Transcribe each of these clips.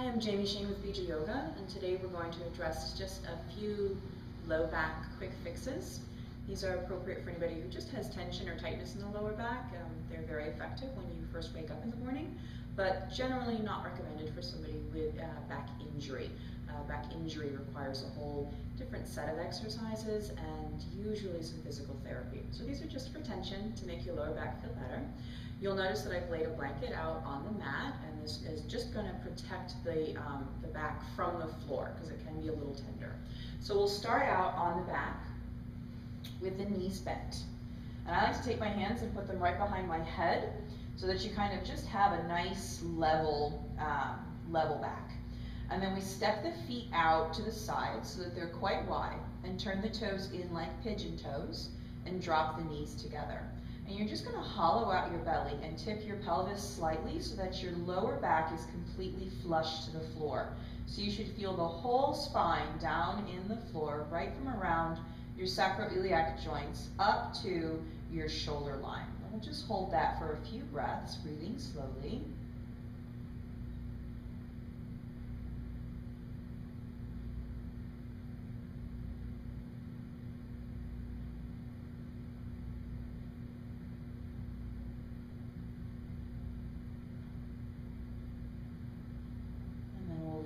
Hi, I'm Jamie Shane with BJ Yoga, and today we're going to address just a few low back quick fixes. These are appropriate for anybody who just has tension or tightness in the lower back. They're very effective when you first wake up in the morning, but generally not recommended for somebody with back injury. Back injury requires a whole different set of exercises and usually some physical therapy. So these are just for tension to make your lower back feel better. You'll notice that I've laid a blanket out on the mat, and this is just going to protect the back from the floor because it can be a little tender. So we'll start out on the back with the knees bent. And I like to take my hands and put them right behind my head so that you kind of just have a nice level back. And then we step the feet out to the side so that they're quite wide and turn the toes in like pigeon toes and drop the knees together. And you're just going to hollow out your belly and tip your pelvis slightly so that your lower back is completely flush to the floor. So you should feel the whole spine down in the floor, right from around your sacroiliac joints up to your shoulder line. And we'll just hold that for a few breaths, breathing slowly.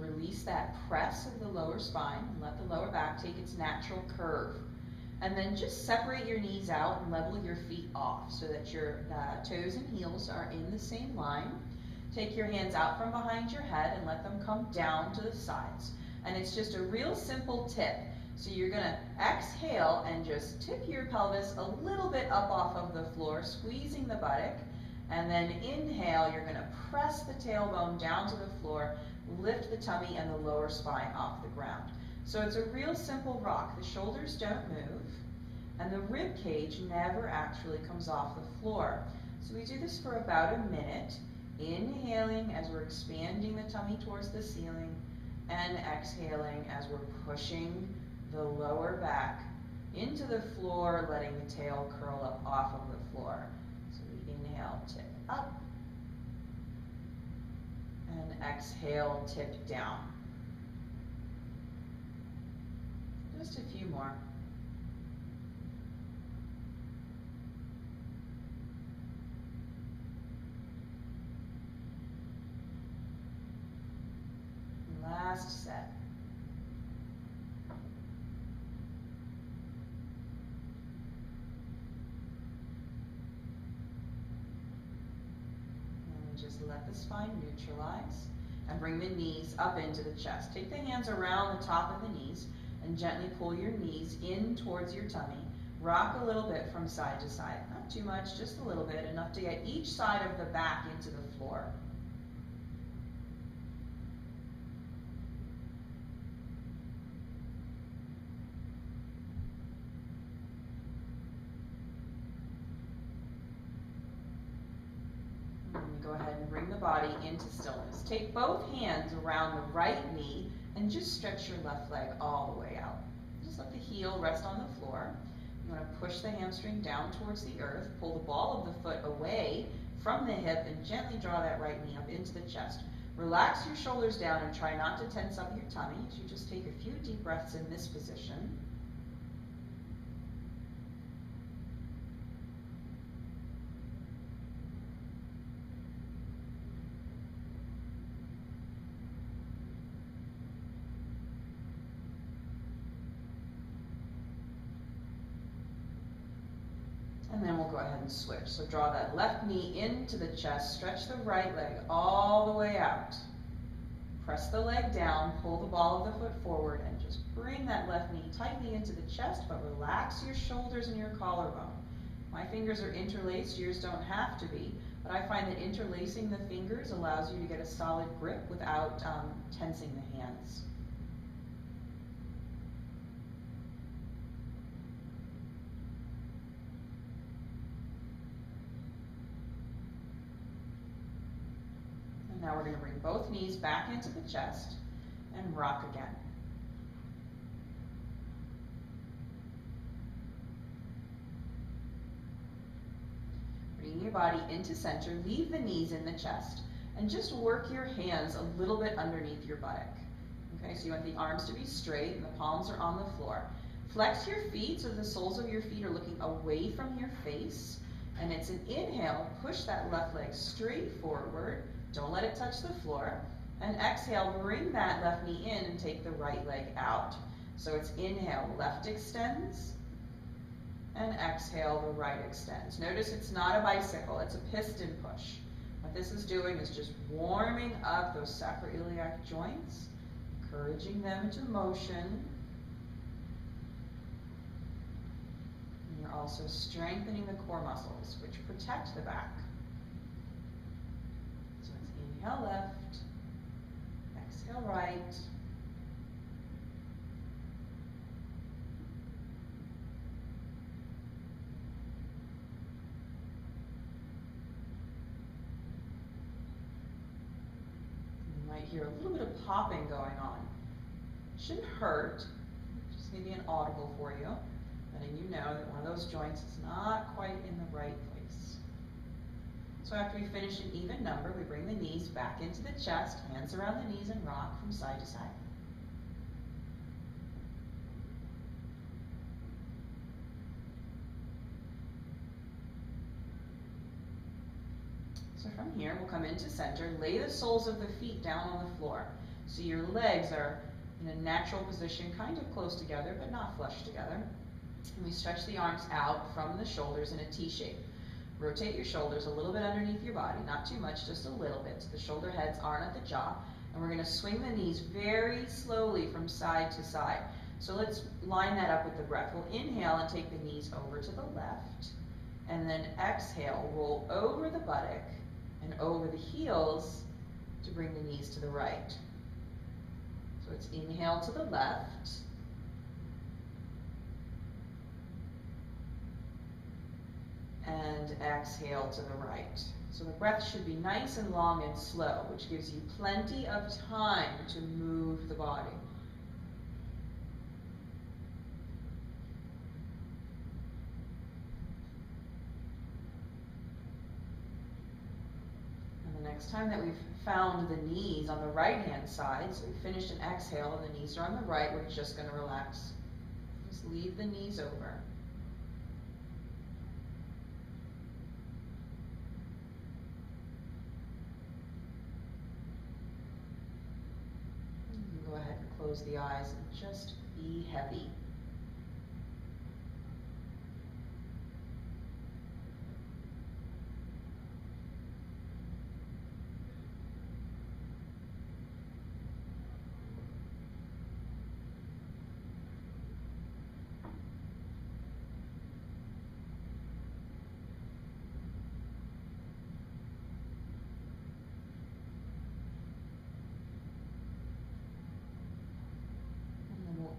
Release that press of the lower spine and let the lower back take its natural curve. And then just separate your knees out and level your feet off so that your toes and heels are in the same line. Take your hands out from behind your head and let them come down to the sides. And it's just a real simple tip. So you're going to exhale and just tip your pelvis a little bit up off of the floor, squeezing the buttock. And then inhale, you're going to press the tailbone down to the floor, lift the tummy and the lower spine off the ground. So it's a real simple rock. The shoulders don't move, and the rib cage never actually comes off the floor. So we do this for about a minute, inhaling as we're expanding the tummy towards the ceiling, and exhaling as we're pushing the lower back into the floor, letting the tail curl up off of the floor. So we inhale, tip up, and exhale, tip down. Just a few more. Last set. Just let the spine neutralize and bring the knees up into the chest. Take the hands around the top of the knees and gently pull your knees in towards your tummy. Rock a little bit from side to side. Not too much, just a little bit, enough to get each side of the back into the floor. Go ahead and bring the body into stillness. Take both hands around the right knee and just stretch your left leg all the way out. Just let the heel rest on the floor. You want to push the hamstring down towards the earth, pull the ball of the foot away from the hip, and gently draw that right knee up into the chest. Relax your shoulders down and try not to tense up your tummy as you just take a few deep breaths in this position. And then we'll go ahead and switch. So draw that left knee into the chest, stretch the right leg all the way out. Press the leg down, pull the ball of the foot forward, and just bring that left knee tightly into the chest, but relax your shoulders and your collarbone. My fingers are interlaced, yours don't have to be, but I find that interlacing the fingers allows you to get a solid grip without tensing the hands. Now we're going to bring both knees back into the chest and rock again. Bring your body into center, leave the knees in the chest, And just work your hands a little bit underneath your buttock. Okay, so you want the arms to be straight and the palms are on the floor. Flex your feet so the soles of your feet are looking away from your face. And it's an inhale, push that left leg straight forward. Don't let it touch the floor. And exhale, bring that left knee in and take the right leg out. So it's inhale, left extends. And exhale, the right extends. Notice it's not a bicycle, it's a piston push. What this is doing is just warming up those sacroiliac joints, encouraging them into motion. And you're also strengthening the core muscles, which protect the back. So it's inhale left, exhale right. Hear a little bit of popping going on. Shouldn't hurt, just maybe an audible for you, letting you know that one of those joints is not quite in the right place. So after we finish an even number, we bring the knees back into the chest, hands around the knees and rock from side to side. So from here, we'll come into center, lay the soles of the feet down on the floor. So your legs are in a natural position, kind of close together, but not flush together. And we stretch the arms out from the shoulders in a T shape. Rotate your shoulders a little bit underneath your body, not too much, just a little bit, so the shoulder heads aren't at the jaw. And we're going to swing the knees very slowly from side to side. So let's line that up with the breath. We'll inhale and take the knees over to the left. And then exhale, roll over the buttock and over the heels to bring the knees to the right. So it's inhale to the left. And exhale to the right. So the breath should be nice and long and slow, which gives you plenty of time to move the body. Next time that we've found the knees on the right hand side, so we finished an exhale and the knees are on the right, we're just going to relax. Just leave the knees over. You can go ahead and close the eyes and just be heavy.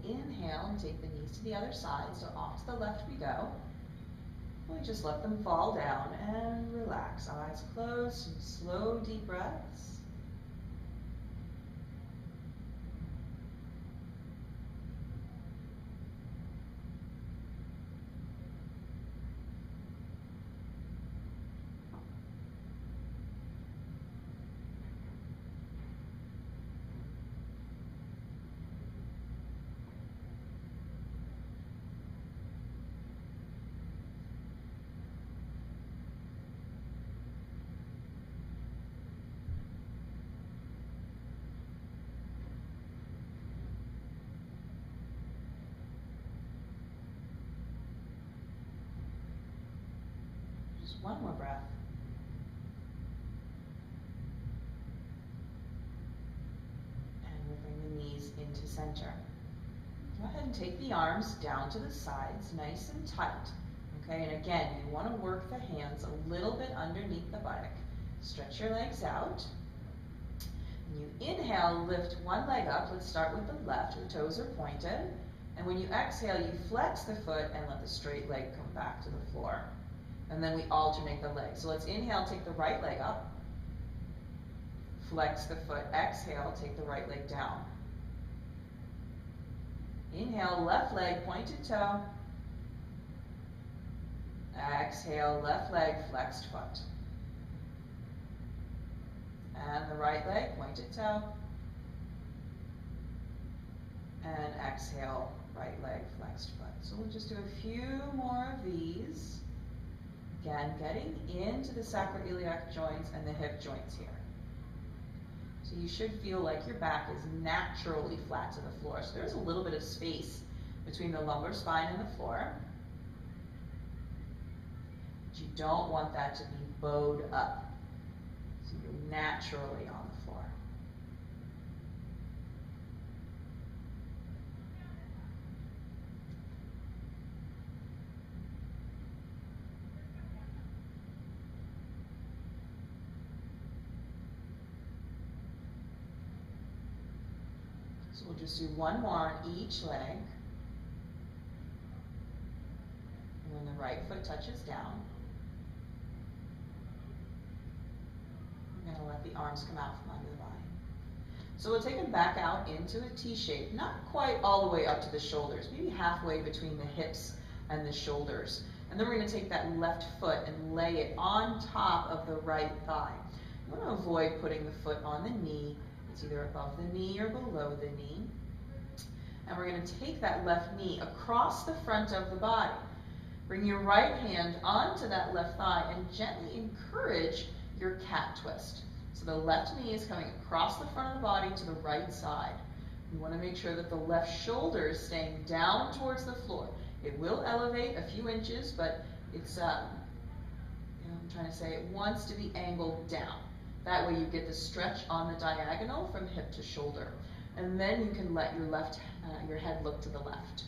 Inhale and take the knees to the other side, so off to the left we go. We just let them fall down and relax. Eyes closed, some slow deep breaths. One more breath. And we'll bring the knees into center. Go ahead and take the arms down to the sides, nice and tight. Okay, and again, you want to work the hands a little bit underneath the buttock. Stretch your legs out. And you inhale, lift one leg up. Let's start with the left. The toes are pointed. And when you exhale, you flex the foot and let the straight leg come back to the floor. And then we alternate the legs. So let's inhale, take the right leg up. Flex the foot. Exhale, take the right leg down. Inhale, left leg, pointed toe. Exhale, left leg, flexed foot. And the right leg, pointed toe. And exhale, right leg, flexed foot. So we'll just do a few more of these. Again, getting into the sacroiliac joints and the hip joints here. So you should feel like your back is naturally flat to the floor. So there's a little bit of space between the lumbar spine and the floor. But you don't want that to be bowed up. So you're naturally on the floor. So we'll just do one more on each leg. And when the right foot touches down, we're going to let the arms come out from under the body. So we'll take them back out into a T shape, not quite all the way up to the shoulders, maybe halfway between the hips and the shoulders. And then we're going to take that left foot and lay it on top of the right thigh. You want to avoid putting the foot on the knee. It's either above the knee or below the knee. And we're going to take that left knee across the front of the body. Bring your right hand onto that left thigh and gently encourage your cat twist. So the left knee is coming across the front of the body to the right side. You want to make sure that the left shoulder is staying down towards the floor. It will elevate a few inches, but it's, I'm trying to say, it wants to be angled down. That way you get the stretch on the diagonal from hip to shoulder. And then you can let your head look to the left.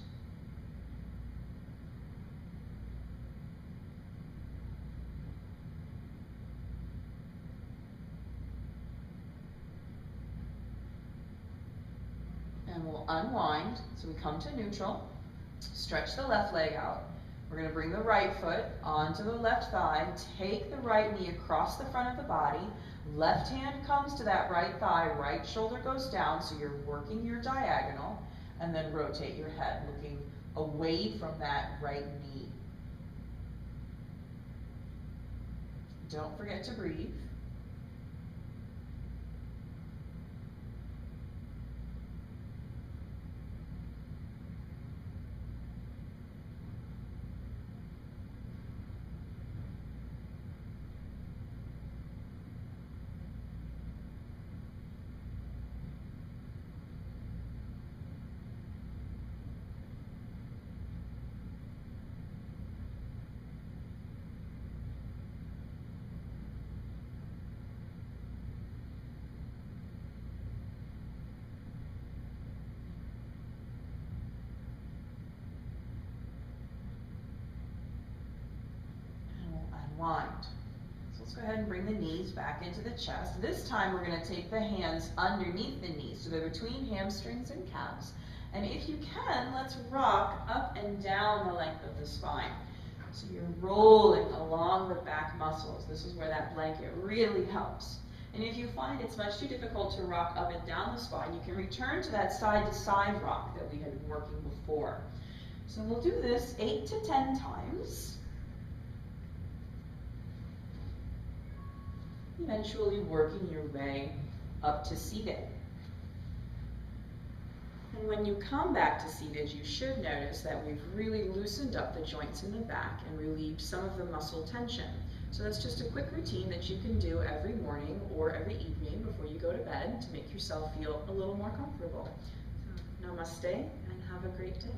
And we'll unwind. So we come to neutral, stretch the left leg out. We're going to bring the right foot onto the left thigh, take the right knee across the front of the body. Left hand comes to that right thigh, right shoulder goes down, so you're working your diagonal, and then rotate your head, looking away from that right knee. Don't forget to breathe. Unwind. So let's go ahead and bring the knees back into the chest. This time we're going to take the hands underneath the knees, so they're between hamstrings and calves. And if you can, let's rock up and down the length of the spine. So you're rolling along the back muscles. This is where that blanket really helps. And if you find it's much too difficult to rock up and down the spine, you can return to that side-to-side rock that we had been working before. So we'll do this 8 to 10 times. Eventually working your way up to seated. And when you come back to seated, you should notice that we've really loosened up the joints in the back and relieved some of the muscle tension. So that's just a quick routine that you can do every morning or every evening before you go to bed to make yourself feel a little more comfortable. So, namaste and have a great day.